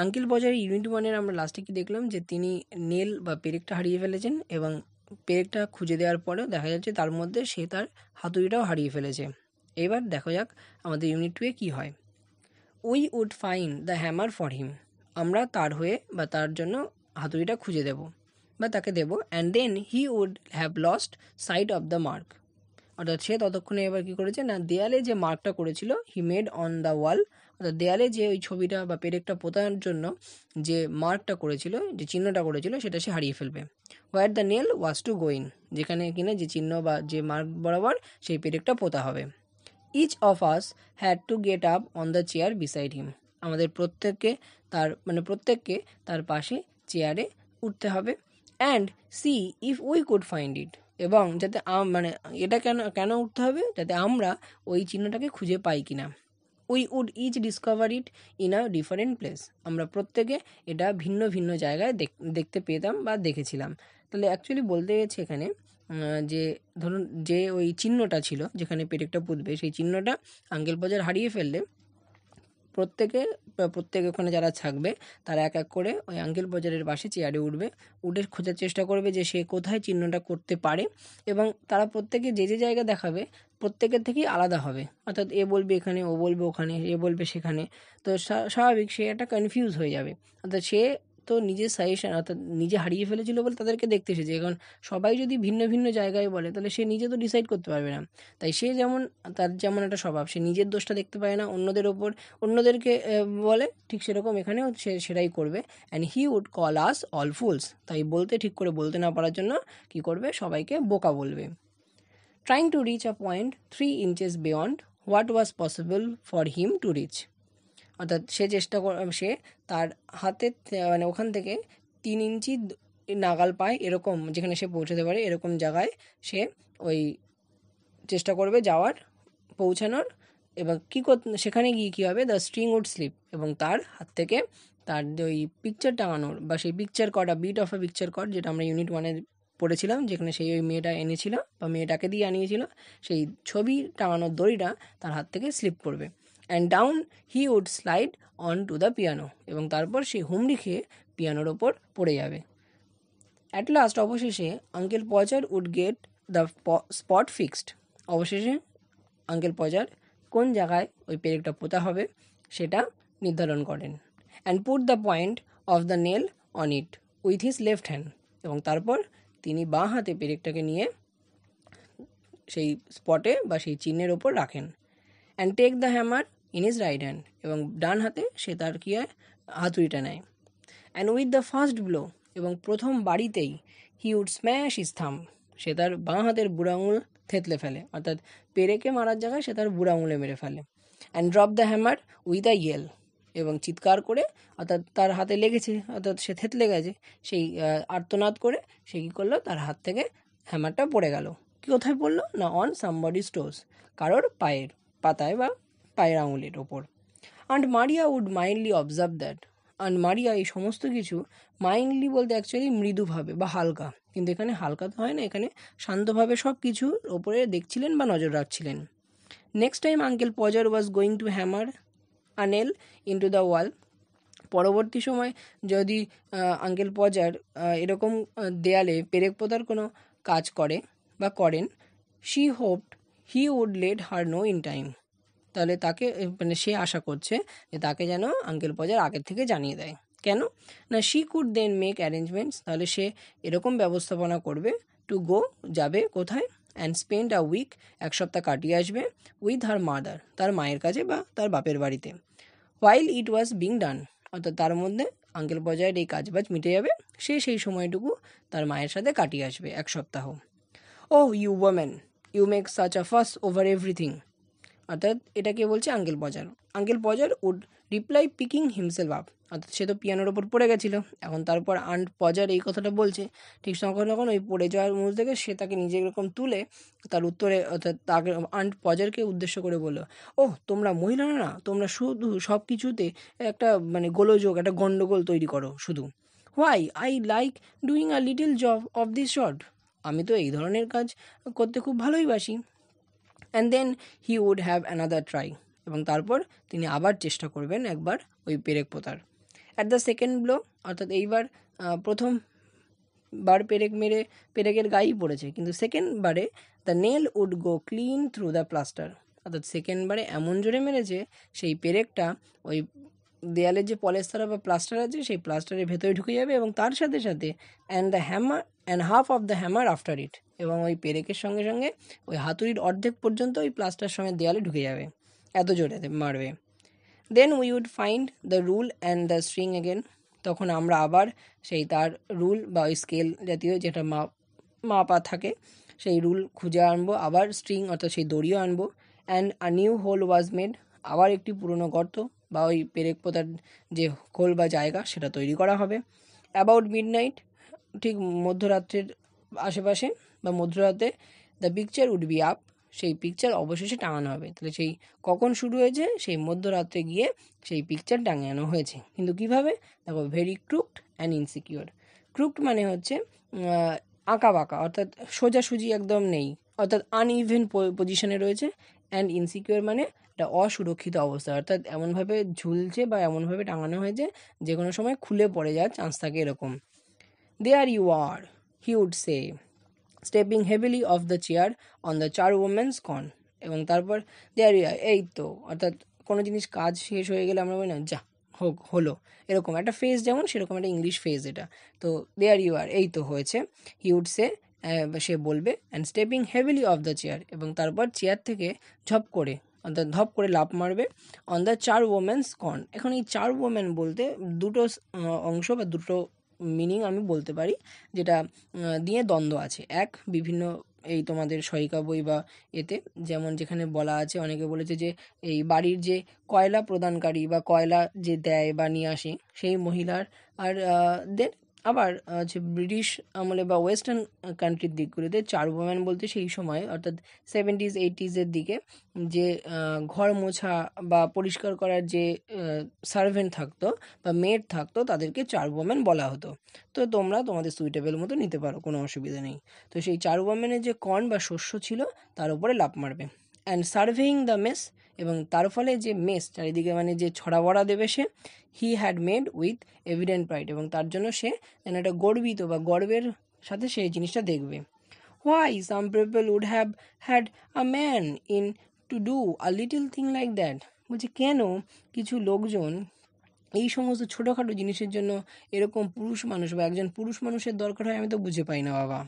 Uncle পজার unit 1 এর আমরা লাস্টে কি দেখলাম যে তিনি নেল বা পেরেকটা হারিয়ে ফেলেছেন এবং পেরেকটা খুঁজে দেওয়ার পরেও দেখা যাচ্ছে তার মধ্যে সে তার হাতুড়িটাও হারিয়ে ফেলেছে। এবার দেখা যাক আমাদের ইউনিট 2 এ কী হয়। We would find the hammer for him. আমরা তার হয়ে বা তার জন্য হাতুড়িটা খুঁজে দেব বা তাকে দেব। And then he would have lost sight of the mark. অর্থাৎ সে ততক্ষণে এবার কী করেছে না, দেয়ালে যে মার্কটা করেছিল হি মেড অন দ্য ওয়াল, অর্থাৎ দেয়ালে যে ওই ছবিটা বা পেরেকটা পোতার জন্য যে মার্কটা করেছিল, যে চিহ্নটা করেছিল, সেটা সে হারিয়ে ফেলবে। Where the nail was to going, যেখানে কিনা যে চিহ্ন বা যে মার্ক বরাবর সেই পেরেকটা পোতা হবে। Each of us had to get up on the chair beside him. আমাদের প্রত্যেককে তার পাশে চেয়ারে উঠতে হবে। And see if we could find it, এবং যাতে এটা কেন উঠতে হবে, যাতে আমরা ওই চিহ্নটাকে খুঁজে পাই কিনা। We would each discover it in a different place. আমরা প্রত্যেকে এটা ভিন্ন ভিন্ন জায়গায় দেখতে পেতাম বা দেখেছিলাম। তাহলে অ্যাকচুয়ালি বলতে গেছে এখানে যে ধরুন যে ওই চিহ্নটা ছিল যেখানে পেরেকটা পুঁতবে, সেই চিহ্নটা আঙ্কেল পজার হারিয়ে ফেললে প্রত্যেক ওখানে যারা থাকবে তারা এক এক করে ওই আঙ্কেল পজারের পাশে চেয়ারে উঠে খোঁজার চেষ্টা করবে যে সে কোথায় চিহ্নটা করতে পারে, এবং তারা প্রত্যেকে যে জায়গা দেখাবে প্রত্যেকের থেকেই আলাদা হবে। অর্থাৎ এ বলবে এখানে, ও বলবে ওখানে, এ বলবে সেখানে। তো স্বাভাবিক সে একটা কনফিউজ হয়ে যাবে। অর্থাৎ সে তো নিজের সাজেশন, অর্থাৎ নিজে হারিয়ে ফেলেছিল বলে তাদেরকে দেখতে এসেছে। এখন সবাই যদি ভিন্ন ভিন্ন জায়গায় বলে তাহলে সে নিজে তো ডিসাইড করতে পারবে না। তাই তার যেমন একটা স্বভাব, সে নিজের দোষটা দেখতে পায় না, অন্যদেরকে বলে, ঠিক সেরকম এখানেও সে সেটাই করবে। And he would call us all fools. তাই ঠিক করে বলতে না পারার জন্য কি করবে, সবাইকে বোকা বলবে। Trying to reach a point 3 inches beyond what was possible for him to reach. অর্থাৎ সে তার ওখান থেকে 3 ইঞ্চি নাগাল পায় এরকম, যেখানে সে পৌঁছাতে পারে এরকম জায়গায় সে ওই চেষ্টা করবে পৌঁছানোর। এবং সেখানে গিয়ে কী হবে, দ্য স্ট্রিং উড স্লিপ, এবং তার হাত থেকে তার ওই পিকচার টাঙানোর বা সেই picture cut, bit of a picture cut, যেটা আমরা ইউনিট 1-এ পড়েছিলাম, যেখানে সেই ওই মেয়েটা এনেছিল বা মেয়েটাকে দিয়ে আনিয়েছিল, সেই ছবি টাঙানোর দড়িটা তার হাত থেকে স্লিপ করবে। And down he would slide on to the piano, এবং তারপর সে হুমড়ি খেয়ে পিয়ানোর ওপর পড়ে যাবে। অ্যাট লাস্ট, অবশেষে uncle Podger would get the spot fixed. অবশেষে আঙ্কেল পজার কোন জায়গায় ওই পেরেকটা পোতা হবে সেটা নির্ধারণ করেন। And put the point of the nail on it with his left hand, এবং তারপর তিনি বাঁ হাতে পেরেকটাকে নিয়ে সেই স্পটে বা সেই চিহ্নের ওপর রাখেন। And take the hammer in his right hand, এবং ডান হাতে সে তার হাতুড়িটা নেয়। And with the first blow, এবং প্রথম বাড়িতেই he would smash his thumb, সে তার বাঁ হাতের বুড়ো আঙুল থেতলে ফেলে। অর্থাৎ পেরেকে মারার জায়গায় সে তার বুড়ো আঙুলে মেরে ফেলে। And drop the hammer with a Yale, এবং চিৎকার করে, অর্থাৎ তার হাতে লেগেছে, অর্থাৎ সে থেতলে গেছে, সেই আর্তনাদ করে সে কী করলো, তার হাত থেকে হ্যামারটা পড়ে গেল। কোথায় পড়লো না, অন সামবডিজ টোজ, কারোর পায়ের পাতায় বা পায়ের আঙুলের ওপর। And Maria would mindly observe that. And Maria এই সমস্ত কিছু মাইন্ডলি বলতে অ্যাকচুয়ালি মৃদুভাবে বা হালকা, কিন্তু এখানে হালকা তো হয় না, এখানে শান্তভাবে সব কিছুর ওপরে দেখছিলেন বা নজর রাখছিলেন। Next time uncle Podger was going to hammer a nail into the wall. পরবর্তী সময় যদি আঙ্কেল পজার এরকম দেয়ালে পেরেক পোতার কোনো কাজ করেন, she hoped he would let her know in time. তাহলে তাকে সে আশা করছে যে তাকে যেন আঙ্কেল পজার আগের থেকে জানিয়ে দেয়। কেন না, she could then make arrangements, তাহলে সে এরকম ব্যবস্থাপনা করবে, টু গো, যাবে কোথায়, অ্যান্ড স্পেন্ড আ উইক, এক সপ্তাহ কাটিয়ে আসবে, উইথ হার মাদার, তার মায়ের কাছে বা তার বাপের বাড়িতে। While it was being done, অর্থাৎ তার মধ্যে আঙ্কেল পজারের এই কাজবাজ মিটে যাবে, সে সেই সময়টুকু তার মায়ের সাথে কাটিয়ে আসবে এক সপ্তাহ। Oh you woman, you make such a fuss over everything. অর্থাৎ এটা কে বলছে, uncle Podger. Uncle Podger would reply picking himself up, অর্থাৎ সে তো পিয়ানোর ওপর পড়ে গেছিলো, এখন তারপর আন্ট পজার এই কথাটা বলছে, ঠিক তখন ওই পড়ে যাওয়ার মুহূর্ত থেকে সে তাকে নিজে এরকম তুলে তার উত্তরে, অর্থাৎ তাকে আন্ট পজারকে উদ্দেশ্য করে বলল, ওহ তোমরা মহিলারা না, তোমরা শুধু সব কিছুতে একটা গোলযোগ, একটা গন্ডগোল তৈরি করো শুধু। Why I like doing a little job of this sort, আমি তো এই ধরনের কাজ করতে খুব ভালোই বাসি। And then he would have another try, এবং তারপর তিনি আবার চেষ্টা করবেন একবার ওই পেরেক পোতার। অ্যাট দ্য সেকেন্ড ব্লো, অর্থাৎ এইবার প্রথম বার পেরেক মেরে পেরেকের গায়েই পড়েছে, কিন্তু সেকেন্ড বারে the nail would go clean through the plaster, অর্থাৎ সেকেন্ড বারে এমন জোরে মেরেছে সেই পেরেকটা ওই দেয়ালের যে পলেস্তারা বা প্লাস্টার আছে সেই প্লাস্টারের ভেতরে ঢুকে যাবে, এবং তার সাথে সাথে and half of the hammer after it, এবং ওই পেরেকের সঙ্গে সঙ্গে ওই হাতুড়ির অর্ধেক পর্যন্ত ওই প্লাস্টার সঙ্গে দেয়ালে ঢুকে যাবে, এত জোরে মারবে। Then we would find the rule and the string again, তখন আমরা আবার সেই তার রুল বা ওই স্কেল জাতীয় যেটা মাপা থাকে সেই রুল খুঁজে আনবো, আবার স্ট্রিং অর্থাৎ সেই দড়িও আনবো। And a new hole was made, আবার একটি পুরনো গর্ত বা ওই পেরেক পোতার যে খোল বা জায়গা সেটা তৈরি করা হবে। অ্যাবাউট মিডনাইট, ঠিক মধ্যরাত্রের আশেপাশে বা মধ্যরাতে, the picture would be up, সেই পিকচার অবশেষে টাঙানো হবে। তাহলে সেই কখন শুরু হয়েছে, সেই মধ্যরাত্রে গিয়ে সেই পিকচার টাঙানো হয়েছে, কিন্তু কিভাবে দেখো, ভেরি ক্রুকড অ্যান্ড ইনসিকিউর। ক্রুকড মানে হচ্ছে আঁকা বাঁকা, অর্থাৎ সোজাসুজি একদম নেই, অর্থাৎ আনইভেন পজিশনে রয়েছে। অ্যান্ড ইনসিকিউর মানে এটা অসুরক্ষিত অবস্থা, অর্থাৎ এমনভাবে ঝুলছে বা এমনভাবে টাঙানো হয়েছে যে কোনো সময় খুলে পড়ে যাওয়ার চান্স থাকে এরকম। There you are, he would say, stepping heavily off the chair on the charwoman's corn, এবং তারপর দেয়ার ইউ আর, এই তো, অর্থাৎ কোনো জিনিস কাজ শেষ হয়ে গেলে আমরা বলি না যা হোক হলো, এরকম একটা ফেজ, যেমন সেরকম একটা ইংলিশ ফেজ এটা। তো দেয়ার ইউ আর, এই তো হয়েছে, হি উড সে, সে বলবে, and stepping heavily off the chair, এবং তারপর চেয়ার থেকে ঝপ করে, অর্থাৎ ধপ করে লাফ মারবে, অন দ্য চারউওমেনস কর্ন। এখন এই চারউওমেন বলতে দুটো অংশ বা দুটো মিনিং আমি বলতে পারি, যেটা দিয়ে দ্বন্দ্ব আছে। এক, বিভিন্ন এই তোমাদের সহায়িকা বই বা এতে, যেমন যেখানে বলা আছে, অনেকে বলেছে যে এই বাড়ির যে কয়লা প্রদানকারী বা কয়লা যে দেয় বা নিয়ে আসে সেই মহিলার, আর দের আবার হচ্ছে ব্রিটিশ আমলে বা ওয়েস্টার্ন কান্ট্রির দিকগুলোতে চারউওম্যান বলতে সেই সময়, অর্থাৎ 70s 80s দিকে যে ঘর মোছা বা পরিষ্কার করার যে সার্ভেন্ট থাকতো বা মেড থাকতো তাদেরকে চারউওম্যান বলা হতো। তো তোমরা তোমাদের সুইটেবল মতো নিতে পারো, কোনো অসুবিধা নেই। তো সেই চারউওম্যানের যে কর্ন বা শস্য ছিল তার উপরে লাফ মারবে। অ্যান্ড সার্ভেইং দ্য মেস, এবং তার ফলে যে মেস চারিদিকে মানে যে ছড়া বড়া দেবে সে, he had made with evident pride, এবং তার জন্য সে যেন একটা গর্বিত বা গর্বের সাথে সেই জিনিসটা দেখবে। Why some people would have had a man in to do a little thing like that, বলছে কেন কিছু লোকজন এই সমস্ত ছোটোখাটো জিনিসের জন্য এরকম পুরুষ মানুষ বা একজন পুরুষ মানুষের দরকার হয়, আমি তো বুঝে পাই না বাবা।